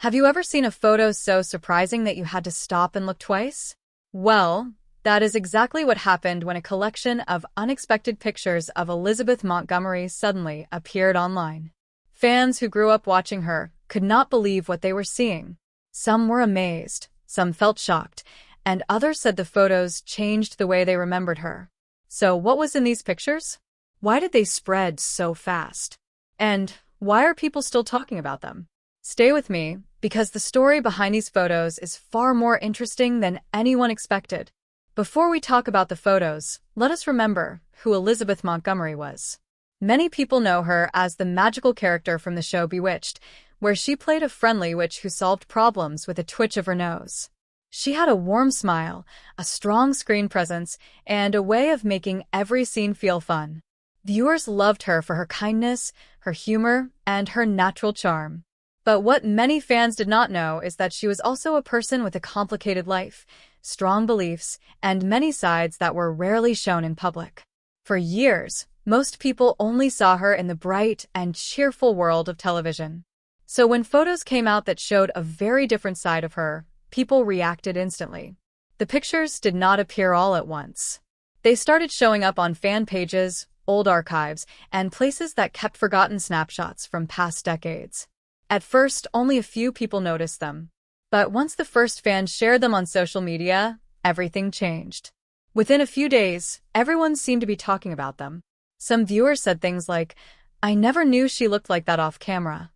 Have you ever seen a photo so surprising that you had to stop and look twice? Well, that is exactly what happened when a collection of unexpected pictures of Elizabeth Montgomery suddenly appeared online. Fans who grew up watching her could not believe what they were seeing. Some were amazed, some felt shocked, and others said the photos changed the way they remembered her. So what was in these pictures? Why did they spread so fast? And why are people still talking about them? Stay with me, because the story behind these photos is far more interesting than anyone expected. Before we talk about the photos, let us remember who Elizabeth Montgomery was. Many people know her as the magical character from the show Bewitched, where she played a friendly witch who solved problems with a twitch of her nose. She had a warm smile, a strong screen presence, and a way of making every scene feel fun. Viewers loved her for her kindness, her humor, and her natural charm. But what many fans did not know is that she was also a person with a complicated life, strong beliefs, and many sides that were rarely shown in public. For years, most people only saw her in the bright and cheerful world of television. So when photos came out that showed a very different side of her, people reacted instantly. The pictures did not appear all at once. They started showing up on fan pages, old archives, and places that kept forgotten snapshots from past decades. At first, only a few people noticed them. But once the first fans shared them on social media, everything changed. Within a few days, everyone seemed to be talking about them. Some viewers said things like, "I never knew she looked like that off camera."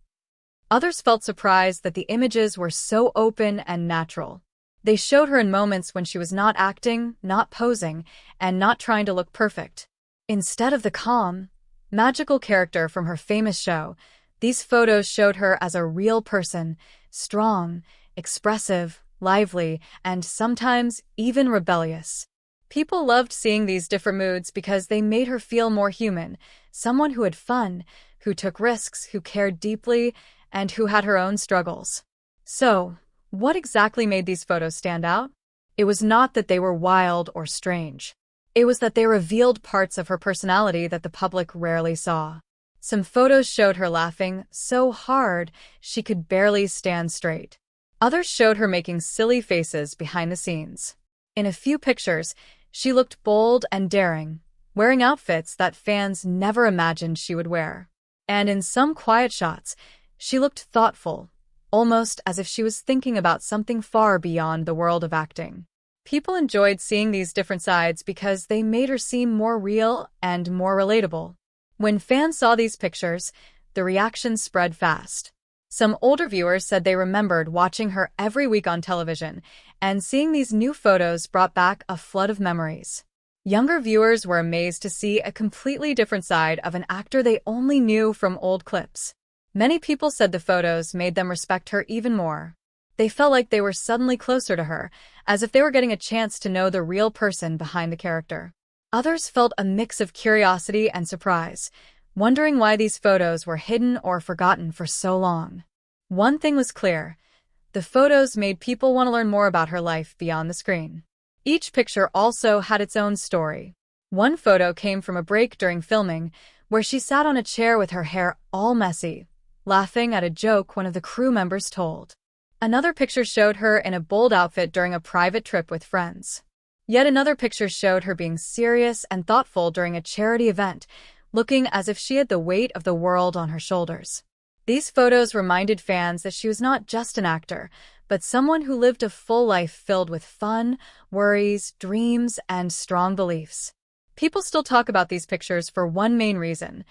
Others felt surprised that the images were so open and natural. They showed her in moments when she was not acting, not posing, and not trying to look perfect. Instead of the calm, magical character from her famous show, these photos showed her as a real person, strong, expressive, lively, and sometimes even rebellious. People loved seeing these different moods because they made her feel more human, someone who had fun, who took risks, who cared deeply, and who had her own struggles. So, what exactly made these photos stand out? It was not that they were wild or strange. It was that they revealed parts of her personality that the public rarely saw. Some photos showed her laughing so hard she could barely stand straight. Others showed her making silly faces behind the scenes. In a few pictures, she looked bold and daring, wearing outfits that fans never imagined she would wear. And in some quiet shots, she looked thoughtful, almost as if she was thinking about something far beyond the world of acting. People enjoyed seeing these different sides because they made her seem more real and more relatable. When fans saw these pictures, the reactions spread fast. Some older viewers said they remembered watching her every week on television, and seeing these new photos brought back a flood of memories. Younger viewers were amazed to see a completely different side of an actor they only knew from old clips. Many people said the photos made them respect her even more. They felt like they were suddenly closer to her, as if they were getting a chance to know the real person behind the character. Others felt a mix of curiosity and surprise, wondering why these photos were hidden or forgotten for so long. One thing was clear: the photos made people want to learn more about her life beyond the screen. Each picture also had its own story. One photo came from a break during filming, where she sat on a chair with her hair all messy, laughing at a joke one of the crew members told. Another picture showed her in a bold outfit during a private trip with friends. Yet another picture showed her being serious and thoughtful during a charity event, looking as if she had the weight of the world on her shoulders. These photos reminded fans that she was not just an actor, but someone who lived a full life filled with fun, worries, dreams, and strong beliefs. People still talk about these pictures for one main reason: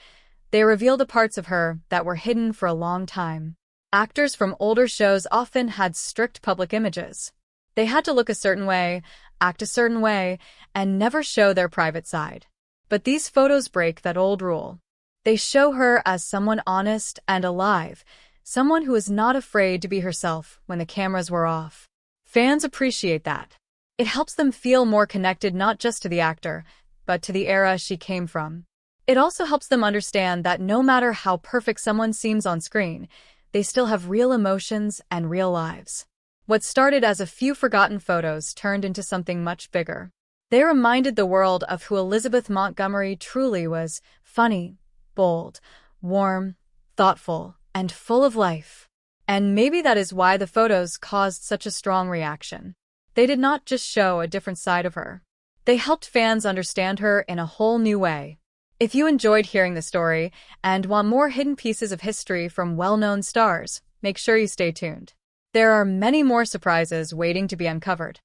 they reveal the parts of her that were hidden for a long time. Actors from older shows often had strict public images. They had to look a certain way, act a certain way, and never show their private side. But these photos break that old rule. They show her as someone honest and alive, someone who is not afraid to be herself when the cameras were off. Fans appreciate that. It helps them feel more connected not just to the actor, but to the era she came from. It also helps them understand that no matter how perfect someone seems on screen, they still have real emotions and real lives. What started as a few forgotten photos turned into something much bigger. They reminded the world of who Elizabeth Montgomery truly was: funny, bold, warm, thoughtful, and full of life. And maybe that is why the photos caused such a strong reaction. They did not just show a different side of her. They helped fans understand her in a whole new way. If you enjoyed hearing the story and want more hidden pieces of history from well-known stars, make sure you stay tuned. There are many more surprises waiting to be uncovered.